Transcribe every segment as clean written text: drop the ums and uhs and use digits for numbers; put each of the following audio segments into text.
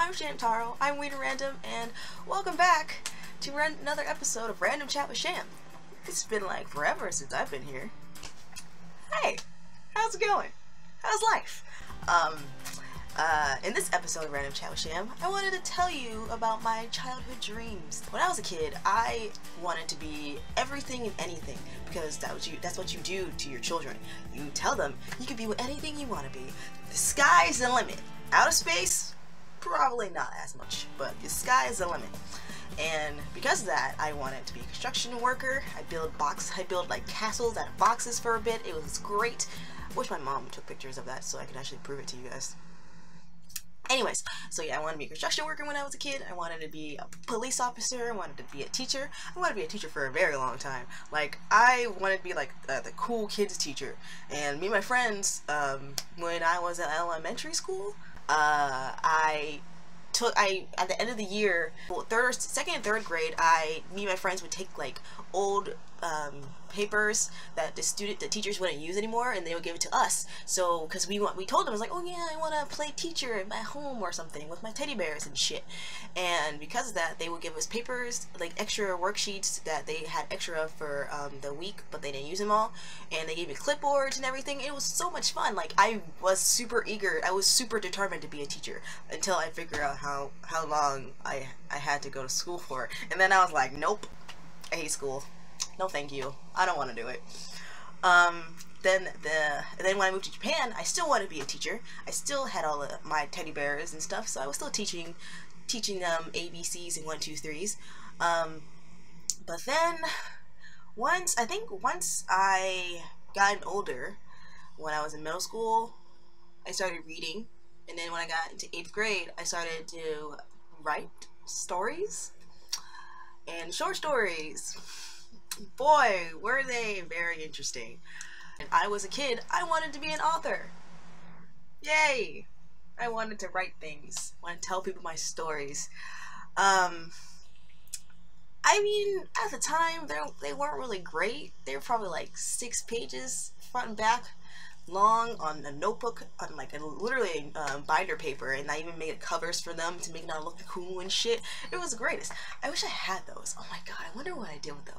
I'm Shamtaro, I'm Weird and Random, and welcome back to another episode of Random Chat with Sham. It's been like forever since I've been here. Hey, how's it going? How's life? In this episode of Random Chat with Sham, I wanted to tell you about my childhood dreams. When I was a kid, I wanted to be everything and anything, because that's what you do to your children. You tell them you can be anything you want to be. The sky's the limit. Outer space? Probably not as much, but the sky is the limit. And because of that, I wanted to be a construction worker. I build like castles out of boxes for a bit. It was great. I wish my mom took pictures of that so I could actually prove it to you guys. Anyways, so yeah, I wanted to be a construction worker when I was a kid. I wanted to be a police officer. I wanted to be a teacher. I wanted to be a teacher for a very long time. Like, I wanted to be like the cool kids teacher. And me and my friends, when I was in elementary school, at the end of the year, well, second and third grade, me and my friends would take like old papers that the teachers wouldn't use anymore, and they would give it to us. So, because we told them, I was like, oh yeah, I want to play teacher at my home or something with my teddy bears and shit. And because of that, they would give us papers, like extra worksheets that they had extra for the week, but they didn't use them all. And they gave me clipboards and everything. It was so much fun. Like, I was super eager. I was super determined to be a teacher until I figured out how long I had to go to school for. And then I was like, nope, I hate school. No thank you. I don't want to do it. Then when I moved to Japan, I still wanted to be a teacher. I still had all of my teddy bears and stuff, so I was still teaching them ABCs and 1, 2, 3s. But then once I got older, when I was in middle school, I started reading, and then when I got into 8th grade, I started to write stories and short stories. Boy, were they very interesting. And I was a kid, I wanted to be an author. Yay! I wanted to write things. I wanted to tell people my stories. I mean, at the time, they weren't really great. They were probably like 6 pages, front and back, long, on a notebook, on like literally binder paper, and I even made covers for them to make them look cool and shit. It was the greatest. I wish I had those. Oh my god, I wonder what I did with them.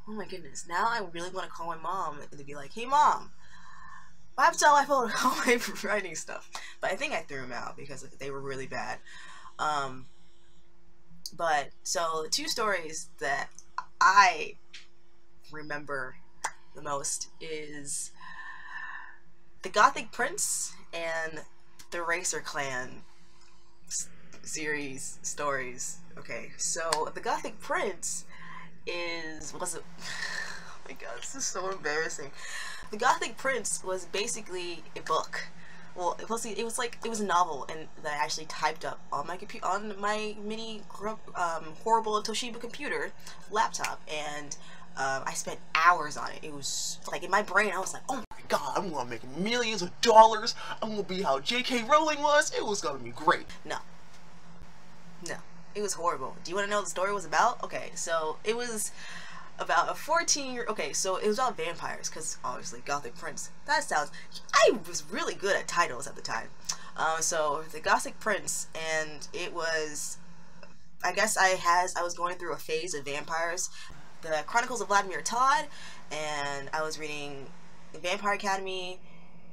Oh my goodness, now I really want to call my mom and be like, hey mom, I have to tell my phone all my writing stuff. But I think I threw them out because they were really bad. But, so, the 2 stories that I remember the most is The Gothic Prince and the Racer Clan series stories. Okay, so The Gothic Prince oh my god, this is so embarrassing. The Gothic Prince was basically a book. Well, it was a novel, and that I actually typed up on my mini horrible Toshiba computer laptop, and I spent hours on it. It was like, in my brain, I was like, oh my god, I'm gonna make millions of dollars. I'm gonna be how J.K. Rowling was. It was gonna be great. No. It was horrible. Do you want to know what the story was about? Okay, so it was about a 14-year... Okay, so it was about vampires, because obviously Gothic Prince. I was really good at titles at the time. So The Gothic Prince, and it was... I guess I was going through a phase of vampires. The Chronicles of Vladimir Todd, and I was reading The Vampire Academy,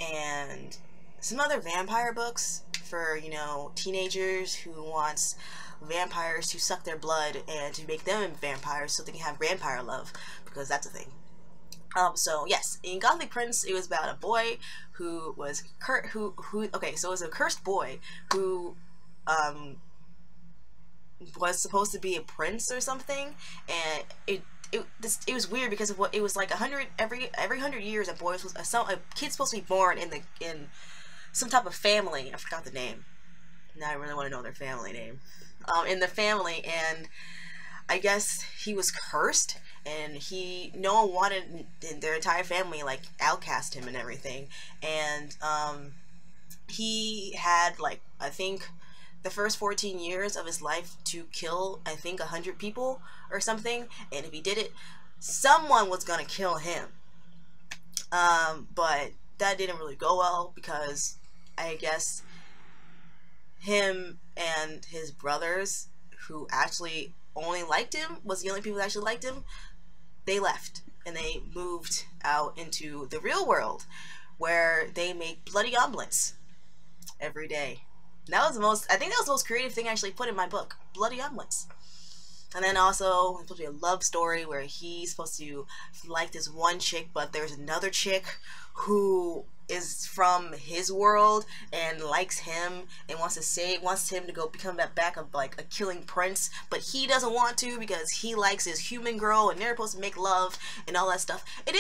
and some other vampire books for, you know, teenagers who wants vampires to suck their blood and to make them vampires so they can have vampire love, because that's a thing. So yes, in Gothic Prince, it was about a boy who was okay, so it was a cursed boy who was supposed to be a prince or something, and it was weird because of what it was like. Every 100 years, a kid's supposed to be born in some type of family. I forgot the name. Now I really want to know their family name. In the family, and I guess he was cursed, and no one wanted their entire family, like, outcast him and everything. And he had, like, I think the first 14 years of his life to kill, I think, 100 people or something, and if he did it, someone was gonna kill him. But that didn't really go well, because I guess him and his brothers, who actually only liked him, was the only people that actually liked him, they left and they moved out into the real world where they make bloody omelets every day. That was the most, I think that was the most creative thing I actually put in my book, bloody omelets. And then also, it's supposed to be a love story where he's supposed to like this one chick, but there's another chick who is from his world and likes him and wants him to go become that back of like a killing prince, but he doesn't want to because he likes his human girl and they're supposed to make love and all that stuff. It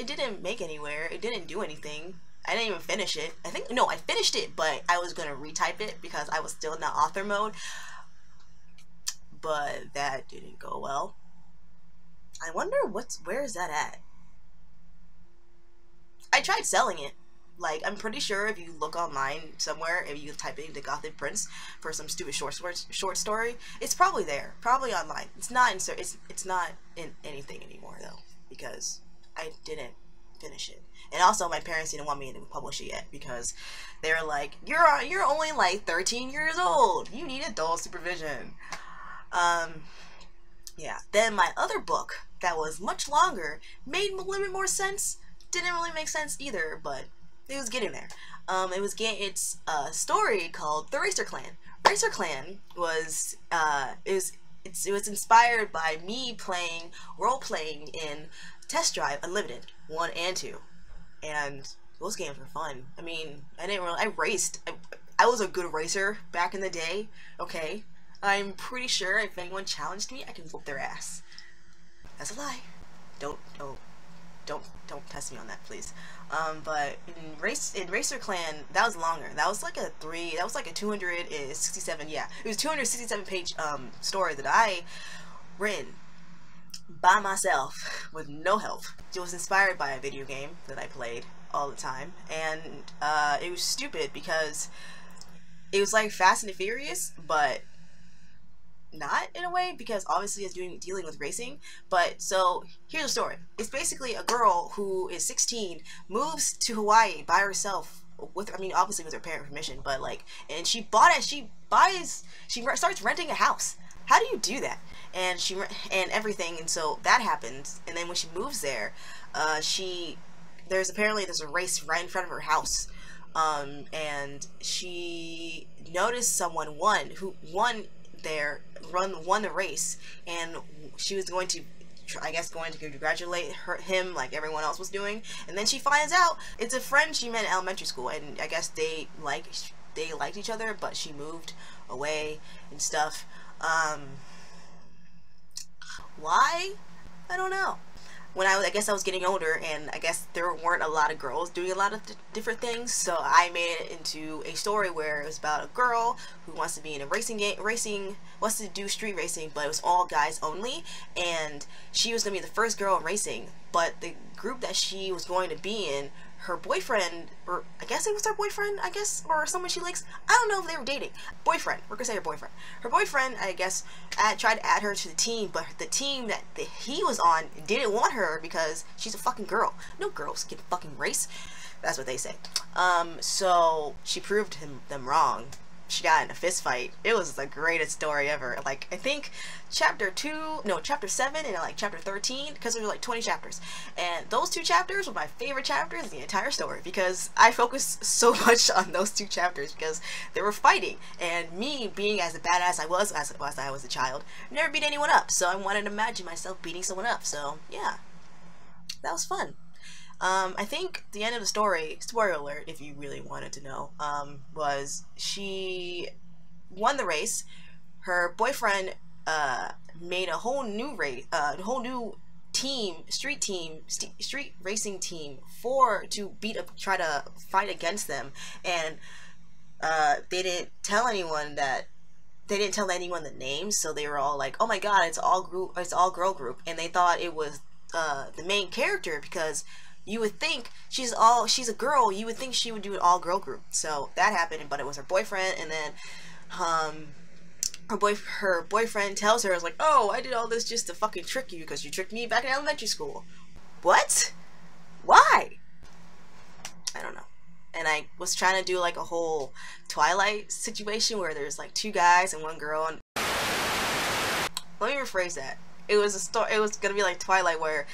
didn't make anywhere. It didn't do anything. I didn't even finish it. I finished it, but I was gonna retype it because I was still in the author mode. But that didn't go well. I wonder where is that at? I tried selling it. Like, I'm pretty sure if you look online somewhere, if you type in the Gothic Prince for some stupid short story, it's probably there, probably online. It's not in anything anymore though, because I didn't finish it. And also, my parents didn't want me to publish it yet because they were like, "You're only like 13 years old. You need adult supervision." Yeah. Then my other book that was much longer made a little bit more sense. Didn't really make sense either, but it was getting there. It's a story called The Racer Clan. Racer Clan was it was inspired by me playing role-playing in Test Drive Unlimited 1 and 2, and those games were fun. I mean, I raced. I was a good racer back in the day. Okay. I'm pretty sure if anyone challenged me, I can whoop their ass. That's a lie. Don't test me on that, please. But in Racer Clan, that was longer. That was like a 267, yeah. It was a 267 page story that I written by myself with no help. It was inspired by a video game that I played all the time, and it was stupid because it was like Fast and the Furious, but not in a way, because obviously it's dealing with racing. But so here's the story. It's basically a girl who is 16 moves to Hawaii by herself obviously with her parent permission, but like, and she starts renting a house. How do you do that? And everything, and so that happens. And then when she moves there, there's a race right in front of her house, and she noticed someone won the race, and she was going to congratulate him like everyone else was doing. And then she finds out it's a friend she met in elementary school, and I guess they liked each other, but she moved away and stuff. Why? I don't know. I guess I was getting older, and I guess there weren't a lot of girls doing a lot of different things, so I made it into a story where it was about a girl who wants to be in a wants to do street racing, but it was all guys only, and she was going to be the first girl in racing, but the group that she was going to be in, her boyfriend, or I guess it was her boyfriend, or someone she likes, I don't know if they were dating. Boyfriend, we're gonna say her boyfriend. Her boyfriend, I guess, tried to add her to the team, but the team that he was on didn't want her because she's a fucking girl. No girls can fucking race. That's what they say. So she proved them wrong. She got in a fist fight. It was the greatest story ever. Like, I think chapter 7 and like chapter 13, because there were like 20 chapters, and those 2 chapters were my favorite chapters in the entire story, because I focused so much on those 2 chapters because they were fighting, and me being as a badass I was as I was a child, never beat anyone up, so I wanted to imagine myself beating someone up. So yeah, that was fun. I think the end of the story, spoiler alert if you really wanted to know, was she won the race. Her boyfriend made a whole new street racing team to try to fight against them, and they didn't tell anyone the names, so they were all like, "Oh my god, it's all girl group," and they thought it was the main character, because you would think she's a girl, you would think she would do an all-girl group. So that happened, but it was her boyfriend, and then her boyfriend tells her, like, "Oh, I did all this just to fucking trick you because you tricked me back in elementary school." What? Why? I don't know. and I was trying to do like a whole Twilight situation where there's like 2 guys and 1 girl. And let me rephrase that. It was a story. It was gonna be like Twilight, where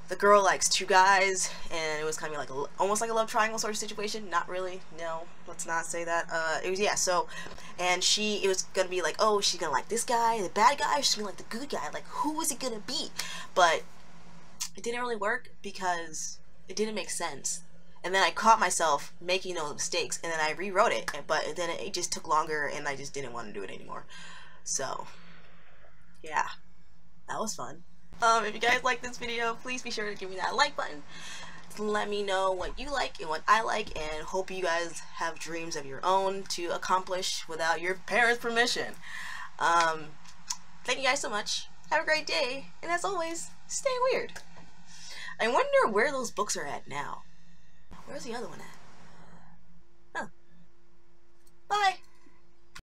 the girl likes 2 guys, and it was kind of like almost like a love triangle sort of situation. Not really. No, let's not say that. It was, yeah. So, and it was gonna be like, oh, she's gonna like this guy, the bad guy, or she's gonna like the good guy. Like, who is it gonna be? But it didn't really work because it didn't make sense. And then I caught myself making those mistakes, and then I rewrote it. But then it just took longer, and I just didn't want to do it anymore. So, yeah, that was fun. If you guys like this video, please be sure to give me that like button. Let me know what you like and what I like, and hope you guys have dreams of your own to accomplish without your parents' permission. Thank you guys so much. Have a great day, and as always, stay weird. I wonder where those books are at now. Where's the other one at?